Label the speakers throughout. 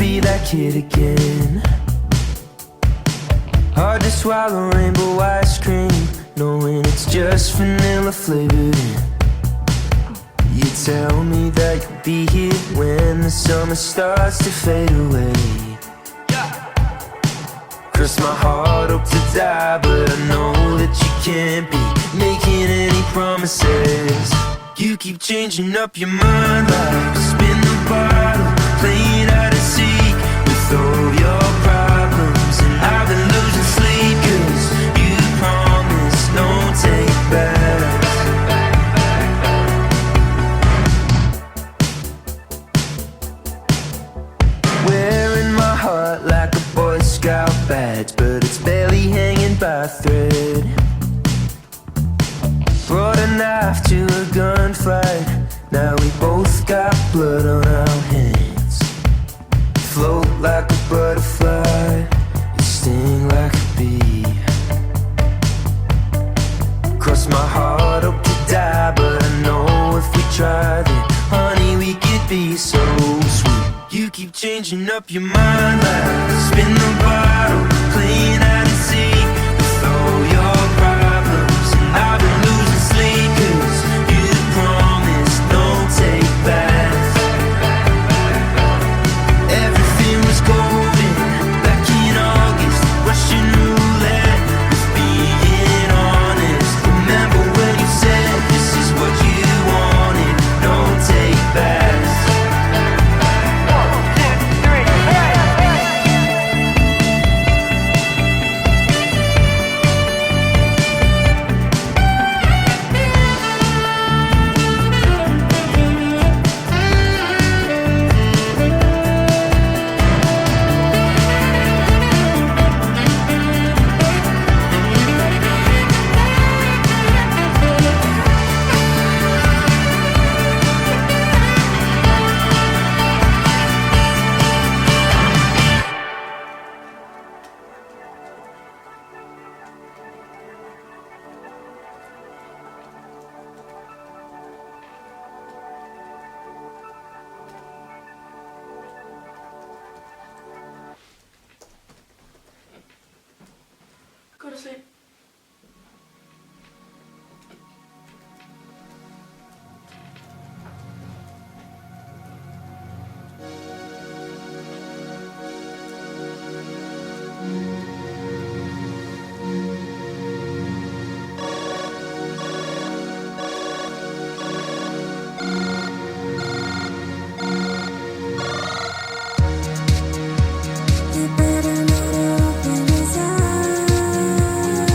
Speaker 1: be that kid again. Hard to swallow rainbow ice cream, knowing it's just vanilla flavored. You tell me that you'll be here when the summer starts to fade away. Cross my heart, hope to die, but I know that you can't be making any promises. You keep changing up your mind like spin the bottle, playing hide and seek with all your problems. And I've been losing sleep 'cause you promised no take backs. Wearing my heart like a Boy Scout badge, but it's barely hanging by a thread. Brought a knife to a gunfight, now we both got blood on our hands. Float like a butterfly, you sting like a bee. Cross my heart, hope to die, but I know if we tried then, honey, we could be so sweet. You keep changing up your mind like spin the bottle, playing hide and seek with all your problems. And I've been losing sleep 'cause you promised no take backs. Everything was golden back in August, Russian roulette with being honest. Remember when you said this is what you wanted, no take backs.
Speaker 2: Go to sleep.
Speaker 3: You better not open his eyes.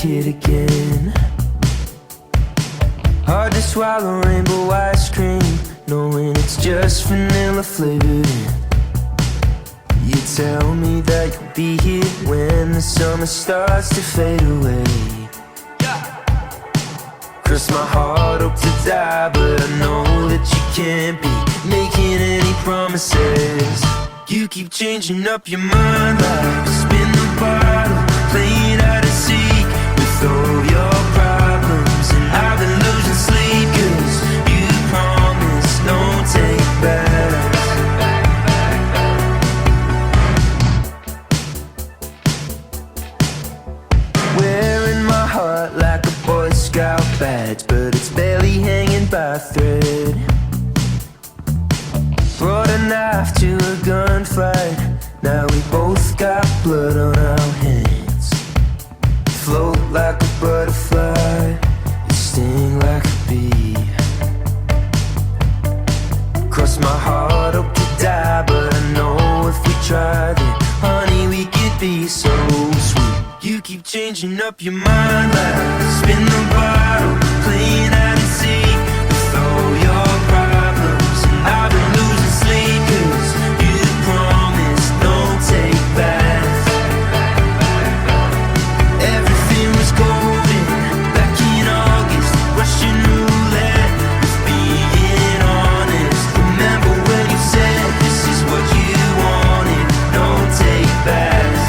Speaker 1: kid again. Hard to swallow rainbow ice cream, knowing it's just vanilla flavored. You tell me that you'll be here when the summer starts to fade away. Cross my heart, hope to die, but I know that you can't be making any promises. You keep changing up your mind like spin the bottle, playing hide and seek with all your problems. And I've been losing sleep 'cause you promised no take back. Wearing my heart like a Boy Scout badge, but it's barely hanging by a thread. Brought a knife to a gunfight, now we both got blood on our hands. Float like a butterfly, you sting like a bee. Cross my heart, hope to die, but I know if we tried it, honey, we could be so sweet. You keep changing up your mind like spin the bottle, playing hide and seek with all your problems. And I've been losing sleep 'cause you promised no take backs. Everything was golden back in August, Russian roulette with being honest. Remember when you said this is what you wanted, no take backs.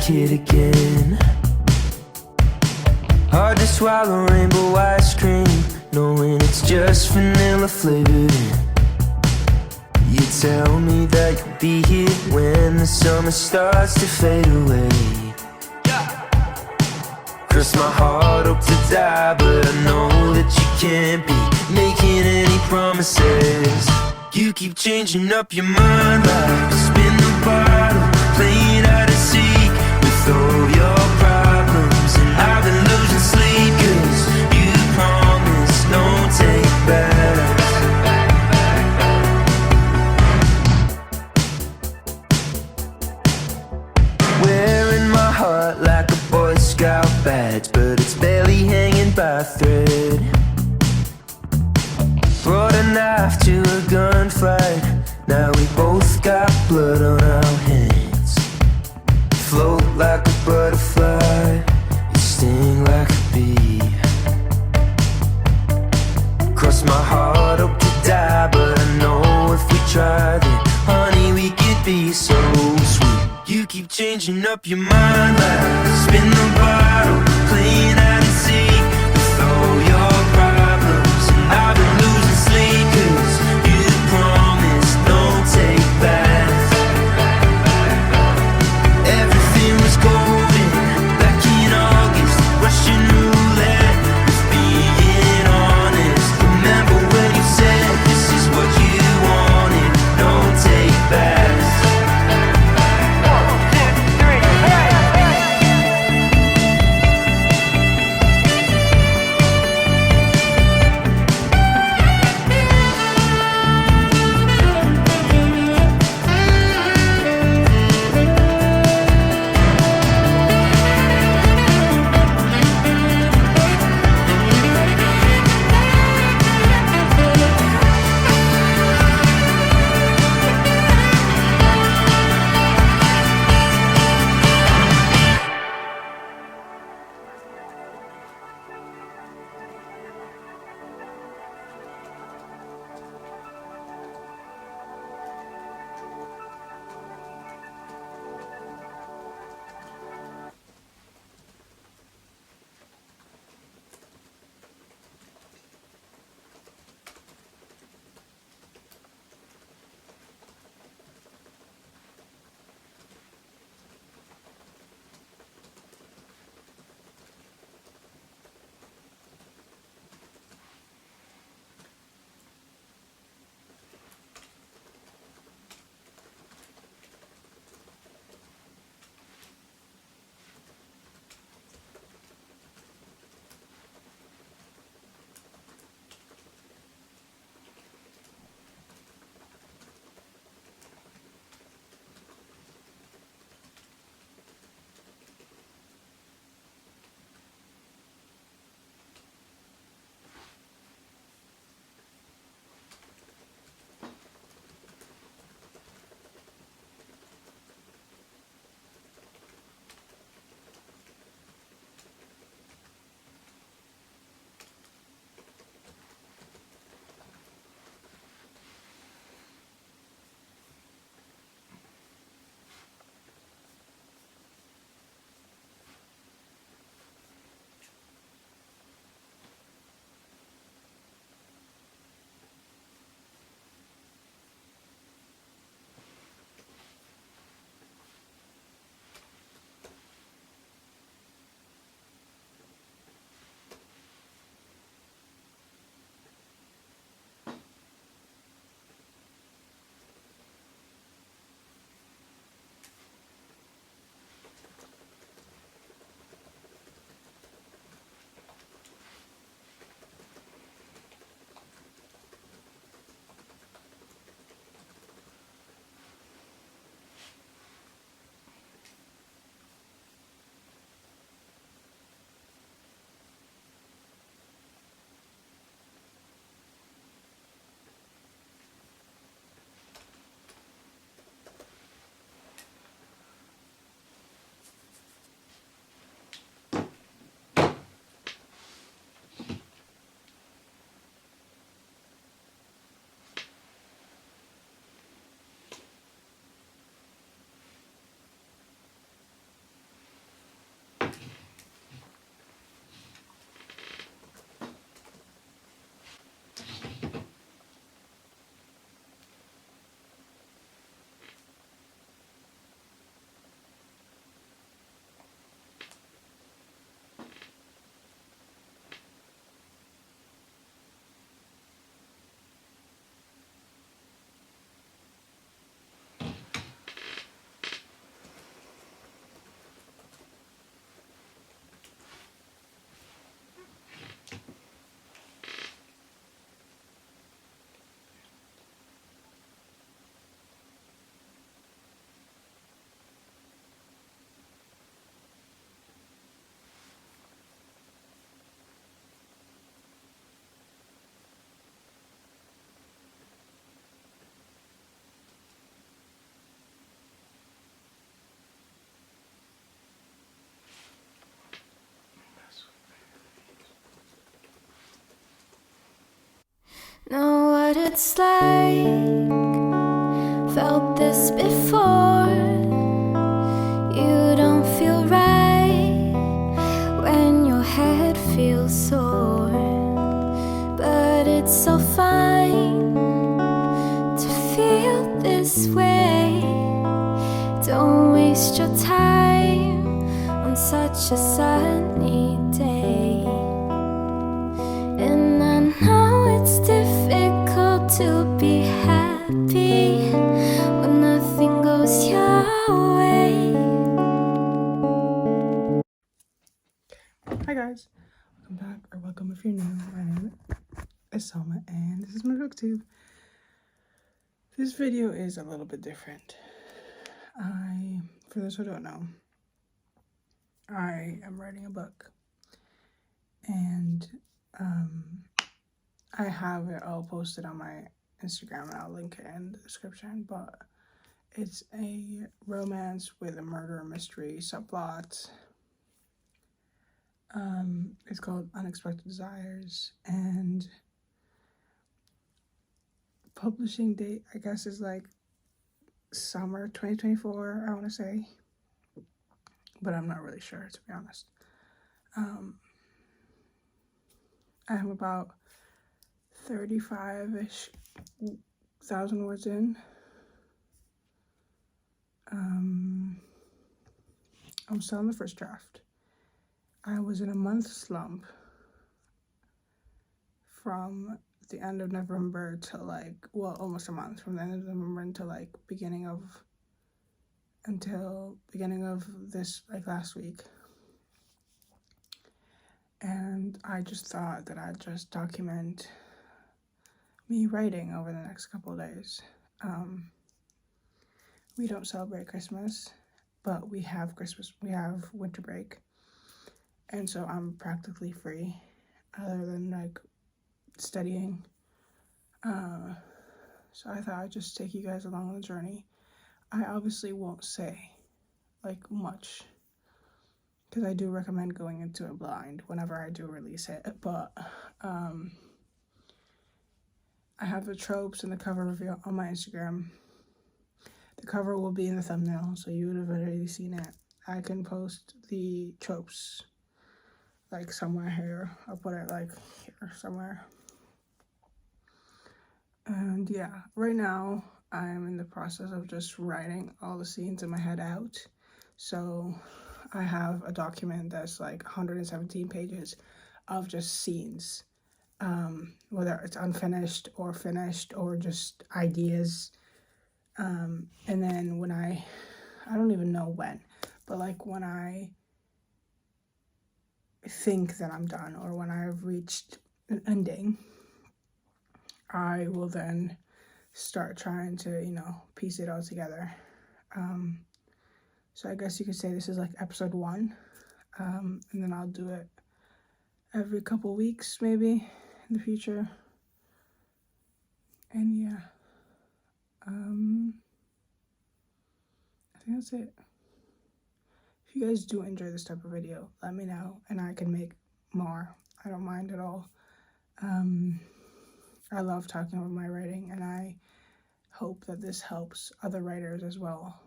Speaker 1: Kid again. Hard to swallow rainbow ice cream, knowing it's just vanilla flavored. You tell me that you'll be here when the summer starts to fade away. Cross my heart, hope to die, but I know that you can't be making any promises. You keep changing up your mind like spin the bottle, playing hide and seek with all your problems. And I've been losing sleep 'cause you promised no take backs. Wearing my heart like a Boy Scout badge, but it's barely hanging by a thread. Brought a knife to a gunfight, now we both got blood on our hands. Float like a butterfly, you sting like a bee. Cross my heart, hope to die, but I know if we tried it, honey, we could be so sweet. You keep changing up your mind like spin the bottle, playing hide and seek with all your problems. And I've been losing sleep 'cause you promised no take backs. Everything was golden back in August, Russian roulette with being honest. Remember when you said this is what you wanted, no take backs.
Speaker 2: it's like. Felt this before. You don't feel right when your head feels sore, but it's so fine to feel this way. Don't waste your time on such a sunny day. And I know it's difficult to be happy when nothing goes your way.
Speaker 3: Hi guys, welcome back, or welcome if you're new. My name is Selma and this is my booktube. This video is a little bit different. For those who don't know, I am writing a book, and I have it all posted on my Instagram, and I'll link it in the description. But it's a romance with a murder mystery subplot. It's called Unexpected Desires, and publishing date, I guess, is like summer 2024, I want to say, but I'm not really sure, to be honest. I am about 35-ish thousand words in. I'm still in the first draft. I was in a month slump from the end of November to almost a month, from the end of November until beginning of this, last week. And I just thought that I'd just document me writing over the next couple of days. We don't celebrate Christmas, but we have winter break. And so I'm practically free, other than studying. So I thought I'd just take you guys along on the journey. I obviously won't say much, because I do recommend going into it blind whenever I do release it. But I have the tropes and the cover review on my Instagram. The cover will be in the thumbnail, so you would have already seen it. I can post the tropes somewhere here. I'll put it here somewhere. And yeah, right now I'm in the process of just writing all the scenes in my head out. So I have a document that's 117 pages of just scenes, whether it's unfinished or finished or just ideas. And then when I don't even know when, but when I think that I'm done, or when I've reached an ending, I will then start trying to, piece it all together. So I guess you could say this is episode 1, and then I'll do it every couple weeks maybe in the future. And yeah, I think that's it. If you guys do enjoy this type of video, let me know, and I can make more. I don't mind at all. I love talking about my writing, and I hope that this helps other writers as well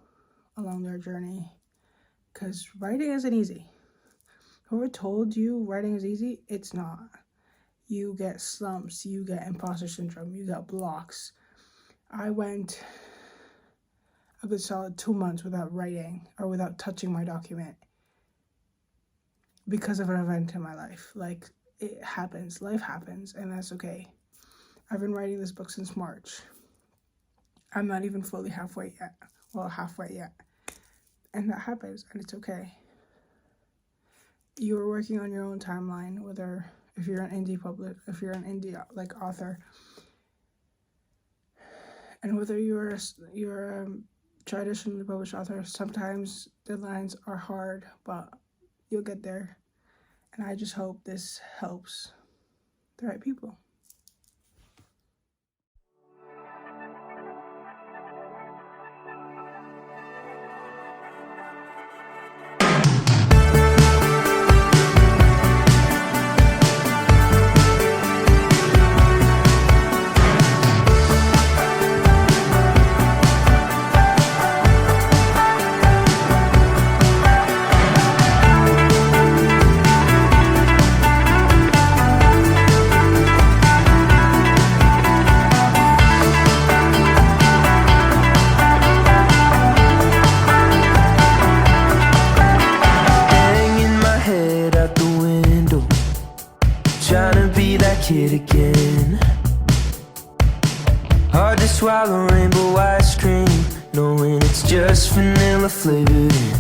Speaker 3: along their journey, because writing isn't easy. Whoever told you writing is easy, it's not. You get slumps, you get imposter syndrome, you get blocks. I went a good solid 2 months without writing or without touching my document because of an event in my life. It happens, life happens, and that's okay. I've been writing this book since March. I'm not even fully halfway yet. And that happens, and it's okay. You are working on your own timeline, whether if you're an indie author, and whether you're a traditionally published author. Sometimes deadlines are hard, but you'll get there. And I just hope this helps the right people.
Speaker 1: again. Hard to swallow rainbow ice cream, knowing it's just vanilla flavored in.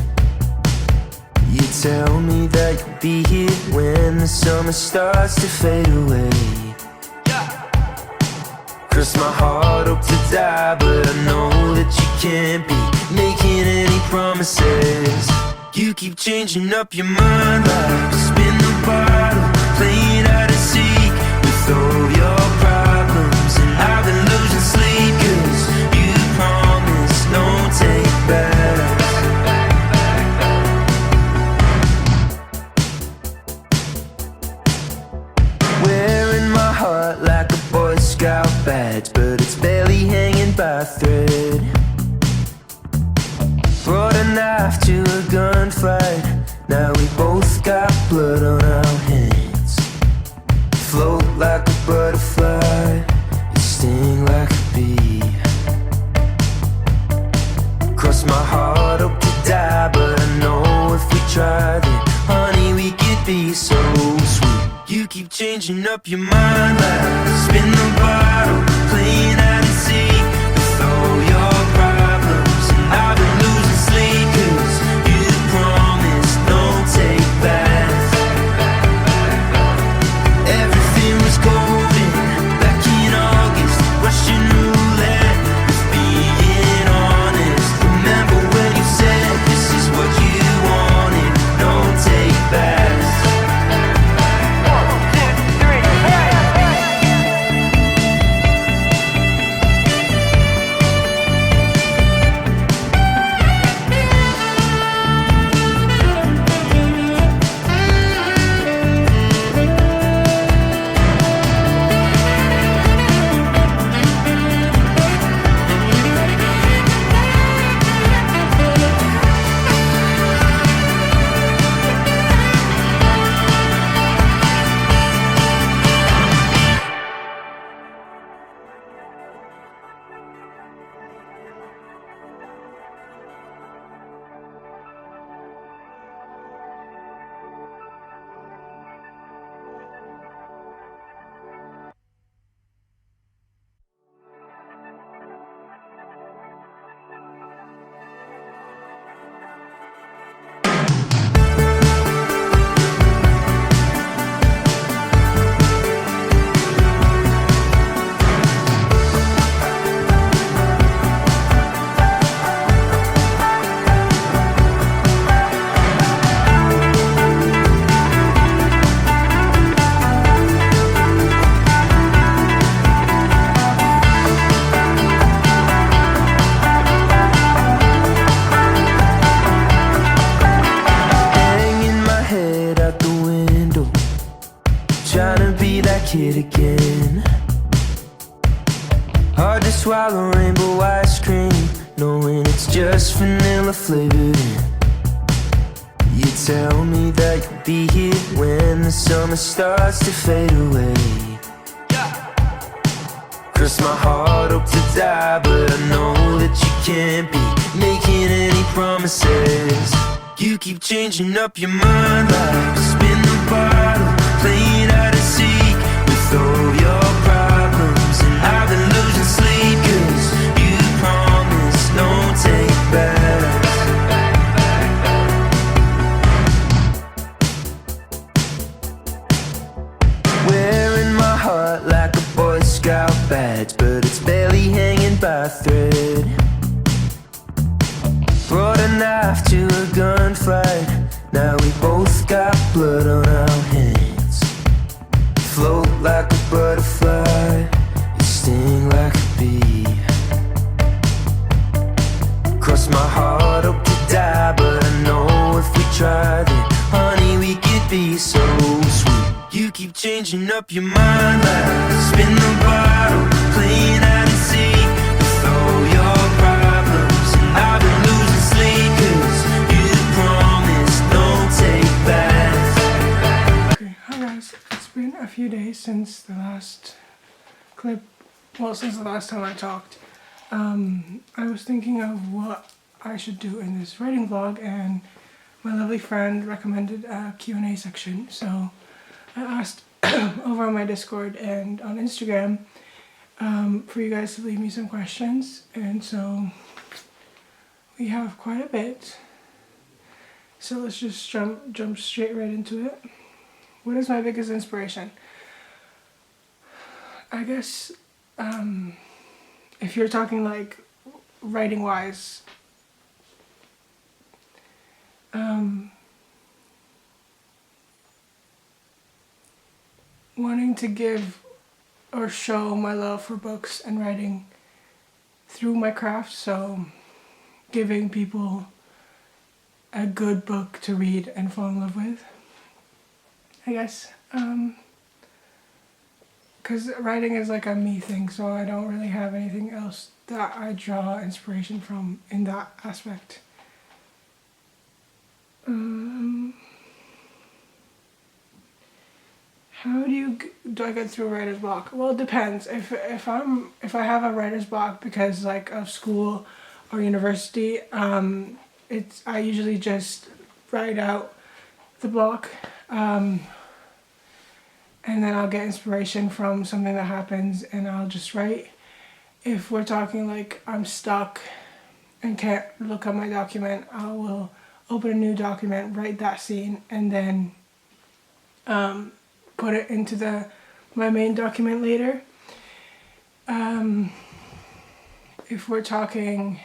Speaker 1: You tell me that you'll be here when the summer starts to fade away. Cross my heart, hope to die, but I know that you can't be making any promises. You keep changing up your mind like a spin the bottle, playing hide and seek with all your problems. And I've been losing sleep 'cause you promised no take back. Wearing my heart like a Boy Scout badge, but it's barely hanging by a thread. Brought a knife to a gunfight, now we both got blood on our hands. Float like a butterfly, you sting like a bee. Cross my heart, hope to die, but I know if we tried it, honey, we could be so sweet. You keep changing up your mind like spin the bottle, playing hide and seek with all your problems. And I've been losing sleep 'cause you promised no take back. Everything was golden back in August, Russian roulette with being honest. Remember when you said this is what you wanted, no take back. Kid again. Hard to swallow rainbow ice cream, knowing it's just vanilla flavored in. You tell me that you'll be here when the summer starts to fade away. Cross my heart, hope to die, but I know that you can't be making any promises. You keep changing up your mind like spin the bottle, playing hide and seek with all your problems. And I've been losing sleep 'cause you promised no take back. Wearing my heart like a Boy Scout badge, but it's barely hanging by a thread. Brought a knife to a gunfight, now we both got blood on our hands. Float like a butterfly, you sting like a bee. Cross my heart, hope to die, but I know if we tried it, honey, we could be so sweet. You keep changing up your mind like spin the bottle, playing hide and seek with all your problems. And I've been losing sleep 'cause you promised no take back.
Speaker 3: Okay, hi guys. It's been a few days since the last clip, well, since the last time I talked. I was thinking of what I should do in this writing vlog, and my lovely friend recommended a Q&A section, so I asked over on my Discord and on Instagram for you guys to leave me some questions. And so we have quite a bit. So let's just jump straight right into it. What is my biggest inspiration? I guess if you're talking like writing wise, wanting to give or show my love for books and writing through my craft, so giving people a good book to read and fall in love with, I guess. Because writing is like a me thing, so I don't really have anything else that I draw inspiration from in that aspect. How do I get through a writer's block? Well, it depends. If I have a writer's block because like of school or university, I usually just write out the block, and then I'll get inspiration from something that happens, and I'll just write. If we're talking like I'm stuck and can't look at my document, I will open a new document, write that scene, and then put it into my main document later. If we're talking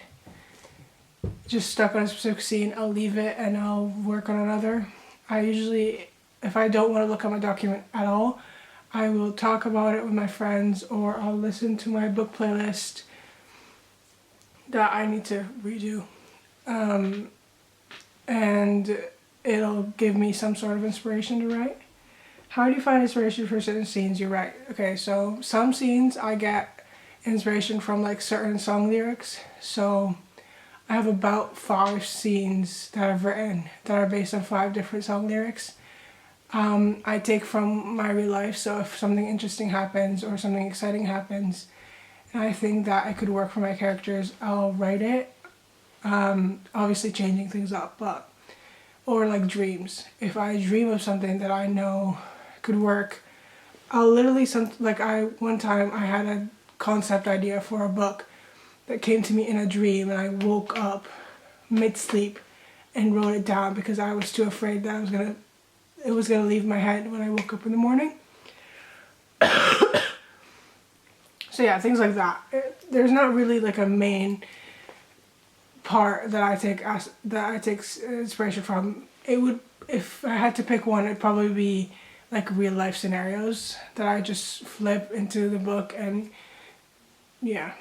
Speaker 3: just stuck on a specific scene, I'll leave it and I'll work on another. I usually, if I don't want to look at my document at all, I will talk about it with my friends, or I'll listen to my book playlist that I need to redo. And it'll give me some sort of inspiration to write. How do you find inspiration for certain scenes you write? Okay, so some scenes I get inspiration from like certain song lyrics. So I have about 5 scenes that I've written that are based on 5 different song lyrics. I take from my real life, so if something interesting happens or something exciting happens and I think that it could work for my characters, I'll write it. Obviously changing things up, or like dreams. If I dream of something that I know could work, I'll literally one time I had a concept idea for a book that came to me in a dream, and I woke up mid-sleep and wrote it down because I was too afraid that it was gonna leave my head when I woke up in the morning. So yeah, things like that. There's not really like a main part that I take inspiration from. If I had to pick one, it'd probably be like real life scenarios that I just flip into the book, and yeah.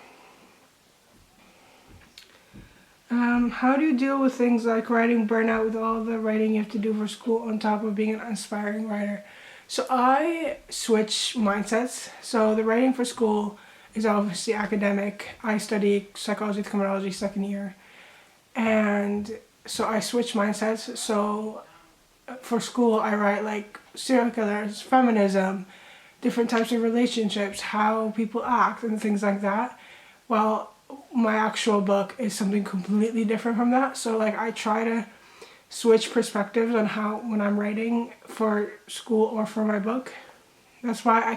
Speaker 3: How do you deal with things like writing burnout with all the writing you have to do for school on top of being an aspiring writer? So I switch mindsets. So the writing for school is obviously academic. I study psychology and criminology second year. And so I switch mindsets. So for school, I write like serial killers, feminism, different types of relationships, how people act, and things like that. Well, my actual book is something completely different from that. So like I try to switch perspectives on how when I'm writing for school or for my book. That's why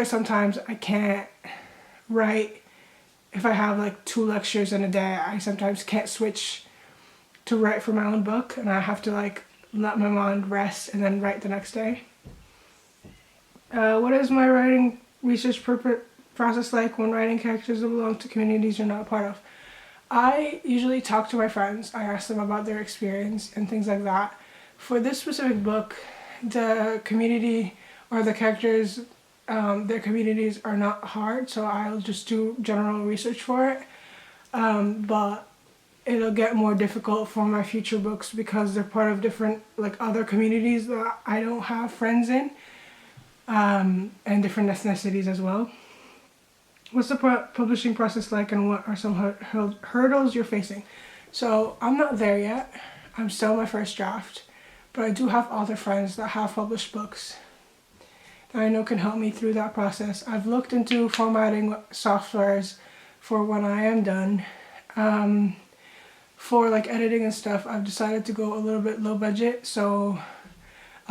Speaker 3: sometimes I can't write. If I have like 2 lectures in a day, I sometimes can't switch to write for my own book, and I have to like let my mind rest and then write the next day. What is my writing research process like when writing characters that belong to communities you're not a part of? I usually talk to my friends. I ask them about their experience and things like that. For this specific book, the community or the characters, their communities are not hard, so I'll just do general research for it. But it'll get more difficult for my future books because they're part of different, like other communities that I don't have friends in, and different ethnicities as well. What's the publishing process like, and what are some hurdles you're facing? So I'm not there yet. I'm still my first draft, but I do have author friends that have published books that I know can help me through that process. I've looked into formatting softwares for when I am done. For like editing and stuff, I've decided to go a little bit low budget, so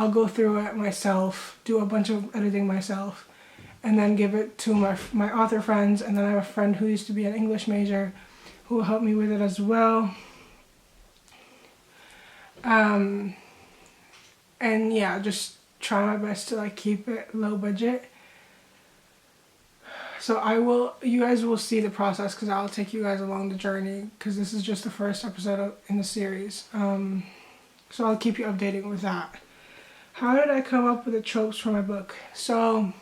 Speaker 3: I'll go through it myself, do a bunch of editing myself, and then give it to my author friends. And then I have a friend who used to be an English major who will help me with it as well. And yeah, just try my best to like keep it low budget. So you guys will see the process, because I'll take you guys along the journey, because this is just the first episode in the series. So I'll keep you updated with that. How did I come up with the tropes for my book? So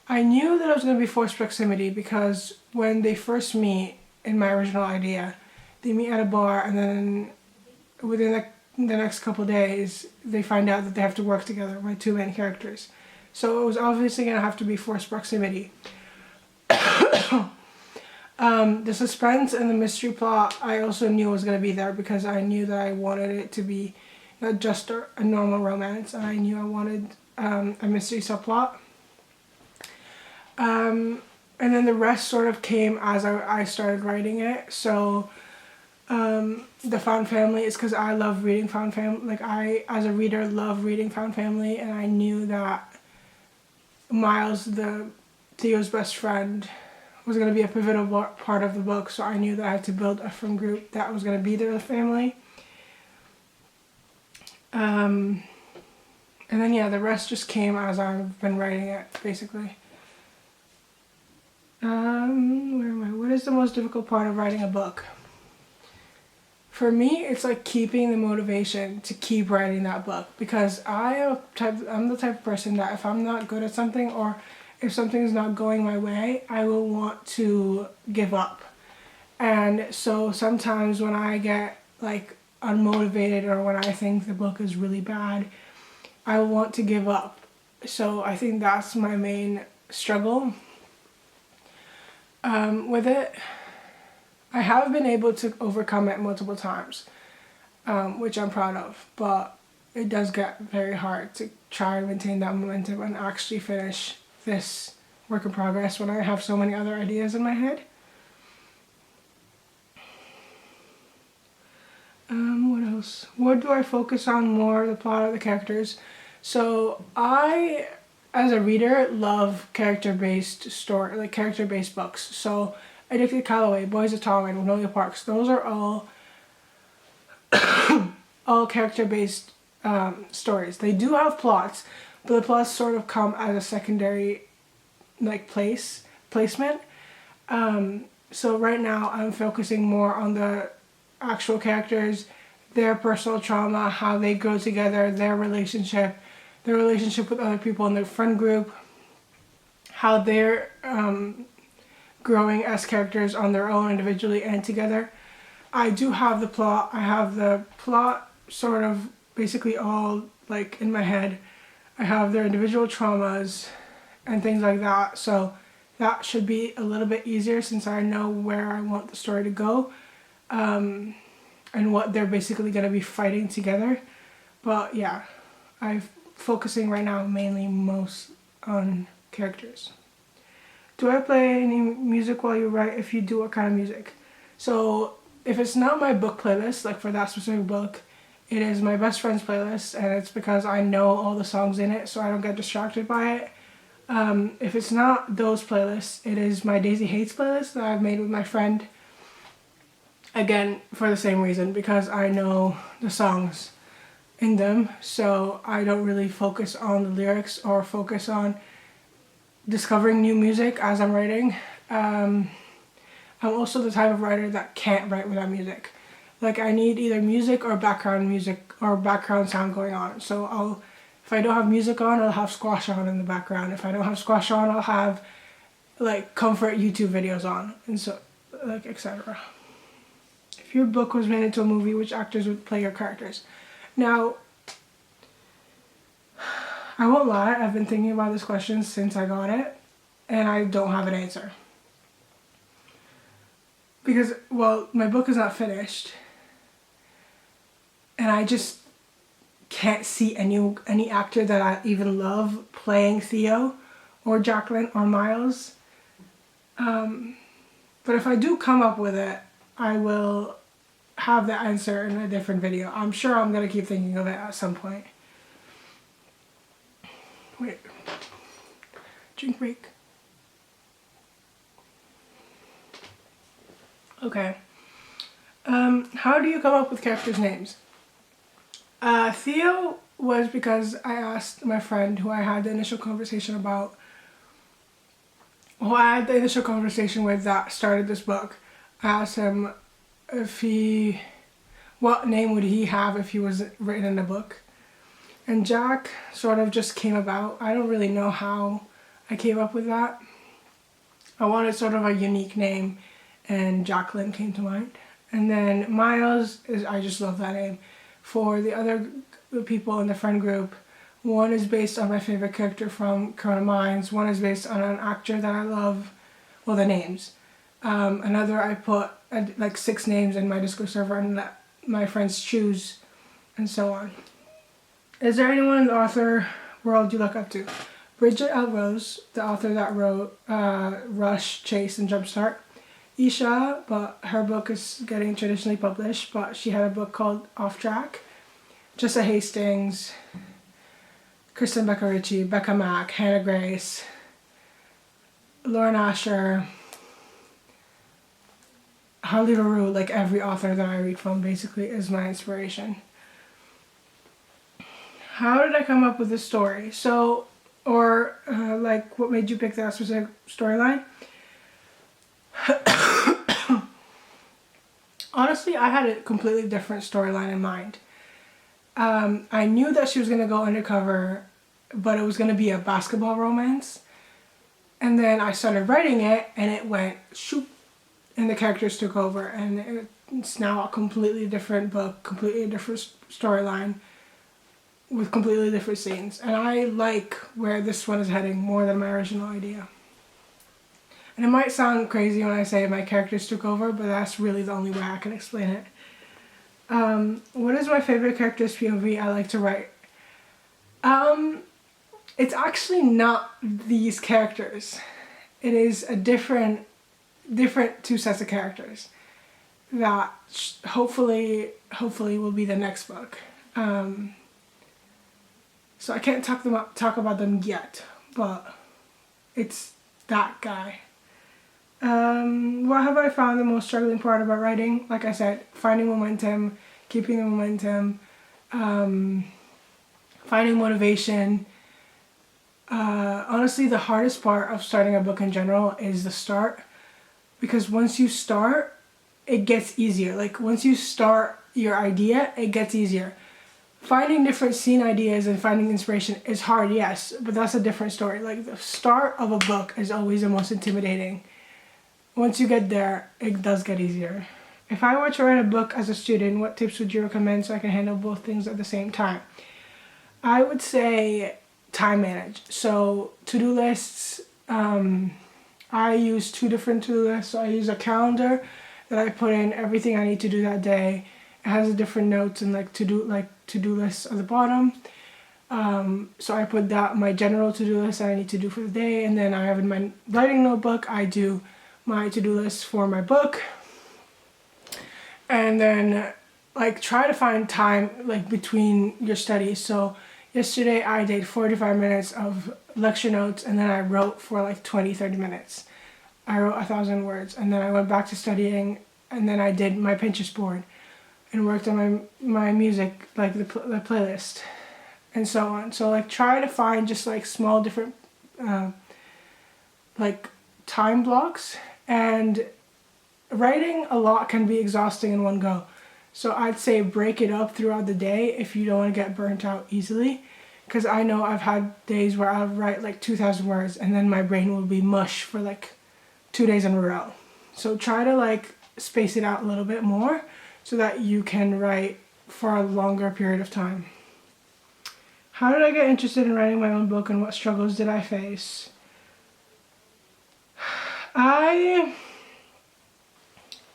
Speaker 3: I knew that it was going to be forced proximity, because when they first meet in my original idea, they meet at a bar, and then within the next couple days, they find out that they have to work together, my two main characters. So it was obviously going to have to be forced proximity. The suspense and the mystery plot I also knew was going to be there, because I knew that I wanted it to be not just a normal romance, and I knew I wanted a mystery subplot. And then the rest sort of came as I started writing it. So the found family is because I love reading found family. Like, I, as a reader, love reading found family, and I knew that Miles, Theo's best friend, was going to be a pivotal part of the book, so I knew that I had to build a friend group that was going to be their family. And then yeah, the rest just came as I've been writing it, basically. Where am I? What is the most difficult part of writing a book? For me, it's like keeping the motivation to keep writing that book, because I'm the type of person that if I'm not good at something, or if something's not going my way, I will want to give up. And so sometimes when I get like unmotivated, or when I think the book is really bad, I want to give up. So I think that's my main struggle with it. I have been able to overcome it multiple times, which I'm proud of, but it does get very hard to try and maintain that momentum and actually finish this work in progress when I have so many other ideas in my head. What else? What do I focus on more? The plot or the characters? So I, as a reader, love character-based story, like character-based books. So Addicted Calloway, Boys of Tom, and Magnolia Parks, those are all all character-based stories. They do have plots, but the plots sort of come as a secondary like placement. So right now I'm focusing more on the actual characters, their personal trauma, how they grow together, their relationship with other people in their friend group, how they're growing as characters on their own, individually and together. I do have the plot. I have the plot sort of basically all like in my head. I have their individual traumas and things like that. So that should be a little bit easier, since I know where I want the story to go, and what they're basically going to be fighting together. But yeah, I'm focusing right now mainly most on characters. Do I play any music while you write? If you do, what kind of music? So if it's not my book playlist, like for that specific book, it is my best friend's playlist, and it's because I know all the songs in it, so I don't get distracted by it. If it's not those playlists, it is my Daisy Hates playlist that I've made with my friend. Again, for the same reason, because I know the songs in them, so I don't really focus on the lyrics or focus on discovering new music as I'm writing. I'm also the type of writer that can't write without music. Like, I need either music or background music or background sound going on. So if I don't have music on, I'll have squash on in the background. If I don't have squash on, I'll have like comfort YouTube videos on, and so like etc. If your book was made into a movie, which actors would play your characters? Now, I won't lie, I've been thinking about this question since I got it, and I don't have an answer. Because, well, my book is not finished, and I just can't see any actor that I even love playing Theo or Jacqueline or Miles. But if I do come up with it, I will have the answer in a different video. I'm sure I'm going to keep thinking of it at some point. Wait. Drink break. Okay. How do you come up with characters' names? Theo was because I asked my friend who I had the initial conversation about, who I had the initial conversation with that started this book. I asked him what name would he have if he was written in a book. And Jack sort of just came about. I don't really know how I came up with that. I wanted sort of a unique name, and Jacqueline came to mind. And then Miles I just love that name. For the other people in the friend group, one is based on my favorite character from Criminal Minds. One is based on an actor that I love. Well, the names. Another, I put like 6 names in my Discord server and let my friends choose, and so on. Is there anyone in the author world you look up to? Bridget L. Rose, the author that wrote Rush, Chase, and Jumpstart. Isha, but her book is getting traditionally published, but she had a book called Off Track. Jessa Hastings, Kristen Becca Ritchie, Becca Mack, Hannah Grace, Lauren Asher, Harley LaRue, like every author that I read from basically is my inspiration. How did I come up with this story? So, like what made you pick that specific storyline? Honestly, I had a completely different storyline in mind. I knew that she was going to go undercover, but it was going to be a basketball romance. And then I started writing it, and it went shoop, and the characters took over, and it's now a completely different book, completely different storyline, with completely different scenes. And I like where this one is heading more than my original idea. And it might sound crazy when I say my characters took over, but that's really the only way I can explain it. What is my favorite character's POV I like to write? It's actually not these characters. It is a different 2 sets of characters that hopefully will be the next book. So I can't talk about them yet, but it's that guy. What have I found the most struggling part about writing? Like I said, finding momentum, keeping the momentum, finding motivation. Honestly, the hardest part of starting a book in general is the start, because once you start, it gets easier. Like once you start your idea, it gets easier. Finding different scene ideas and finding inspiration is hard, yes, but that's a different story. Like the start of a book is always the most intimidating. Once you get there, it does get easier. If I were to write a book as a student, what tips would you recommend so I can handle both things at the same time? I would say time manage. So to-do lists, I use 2 different to-do lists. So I use a calendar that I put in everything I need to do that day. It has a different notes and to-do lists at the bottom. So I put that my general to-do list that I need to do for the day, and then I have in my writing notebook I do my to-do list for my book, and then like try to find time like between your studies. So yesterday I did 45 minutes of lecture notes, and then I wrote for like 20-30 minutes. I wrote 1,000 words, and then I went back to studying, and then I did my Pinterest board and worked on my music, like the playlist, and so on. So like try to find just like small different like time blocks. And writing a lot can be exhausting in one go. So I'd say break it up throughout the day if you don't want to get burnt out easily. Because I know I've had days where I'll write like 2,000 words and then my brain will be mush for like 2 days in a row. So try to like space it out a little bit more so that you can write for a longer period of time. How did I get interested in writing my own book, and what struggles did I face?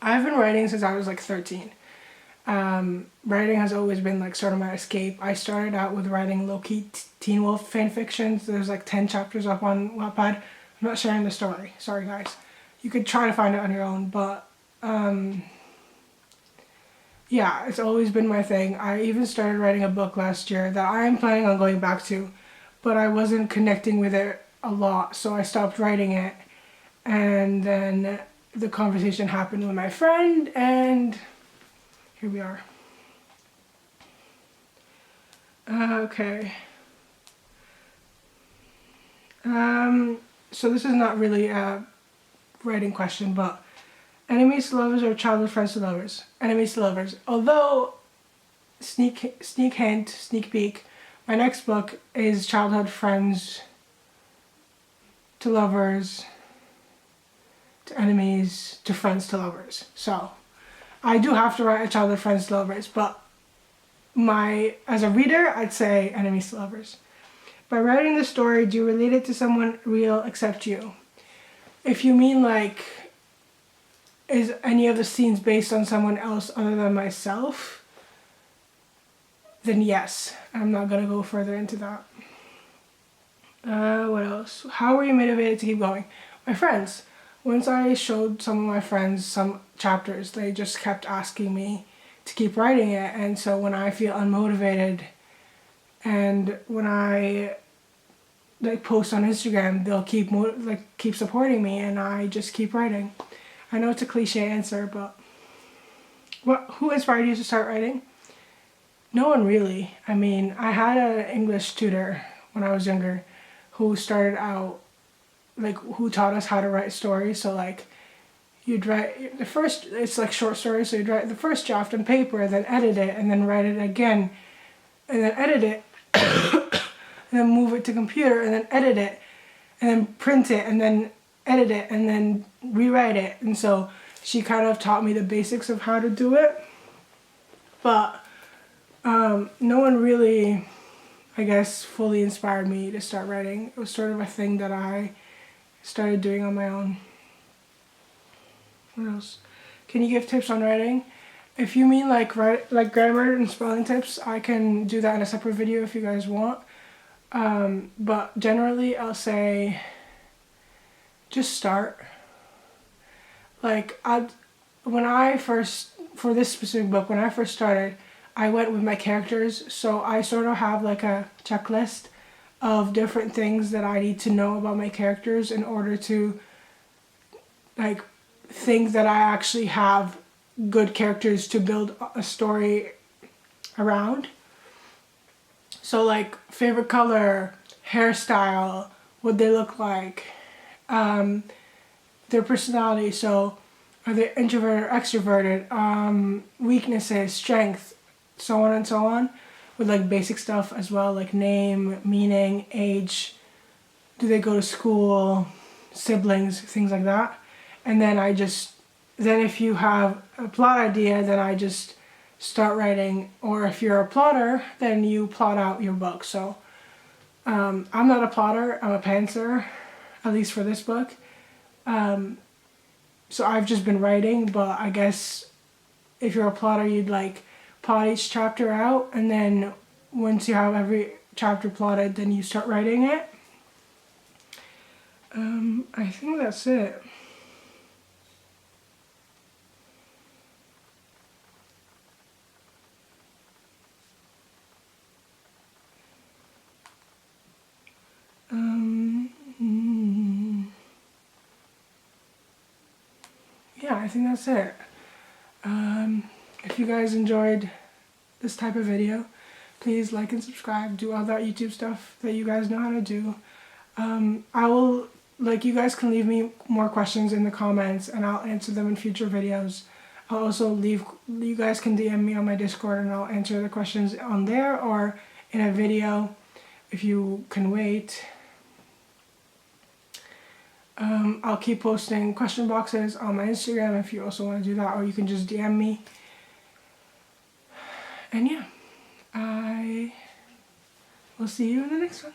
Speaker 3: I've been writing since I was like 13. Writing has always been like sort of my escape. I started out with writing low-key Teen Wolf fan fictions. There's like 10 chapters up on Wattpad. I'm not sharing the story. Sorry guys. You could try to find it on your own, but yeah, it's always been my thing. I even started writing a book last year that I am planning on going back to, but I wasn't connecting with it a lot, so I stopped writing it. And then the conversation happened with my friend, and here we are. Okay. So this is not really a writing question, but enemies to lovers or childhood friends to lovers? Enemies to lovers. Although, sneak hint, sneak peek, my next book is childhood friends to lovers to enemies to friends to lovers. So I do have to write a childhood friends to lovers, but as a reader, I'd say enemies to lovers. By writing the story, do you relate it to someone real except you? If you mean like, is any of the scenes based on someone else other than myself, then yes. I'm not gonna go further into that. What else? How were you motivated to keep going? My friends. Once I showed some of my friends some chapters, they just kept asking me to keep writing it, and so when I feel unmotivated and when I post on Instagram, they'll keep supporting me, and I just keep writing. I know it's a cliche answer, but who inspired you to start writing? No one really. I mean, I had an English tutor when I was younger who started out, who taught us how to write stories. So you'd write the first, it's like short stories, so you'd write the first draft on paper, then edit it, and then write it again, and then edit it, and then move it to computer, and then edit it, and then print it, and then edit it, and then rewrite it. And so she kind of taught me the basics of how to do it, but no one really, I guess, fully inspired me to start writing. It was sort of a thing that I started doing on my own. What else? Can you give tips on writing? If you mean like grammar and spelling tips, I can do that in a separate video if you guys want. But generally, I'll say just start. For this specific book, when I first started, I went with my characters, so I sort of have like a checklist of different things that I need to know about my characters in order to think that I actually have good characters to build a story around. So favorite color, hairstyle, what they look like, their personality, so are they introverted or extroverted, weaknesses, strength, so on and so on, with basic stuff as well, like name, meaning, age, do they go to school, siblings, things like that. And then if you have a plot idea, then I just start writing, or if you're a plotter, then you plot out your book. So I'm not a plotter, I'm a pantser, at least for this book. So I've just been writing, but I guess if you're a plotter, you'd plot each chapter out, and then once you have every chapter plotted, then you start writing it. I think that's it. Yeah, I think that's it. If you guys enjoyed this type of video, please like and subscribe, do all that YouTube stuff that you guys know how to do. You guys can leave me more questions in the comments and I'll answer them in future videos. I'll also you guys can DM me on my Discord and I'll answer the questions on there or in a video if you can wait. I'll keep posting question boxes on my Instagram if you also want to do that, or you can just DM me. And yeah, I will see you in the next one.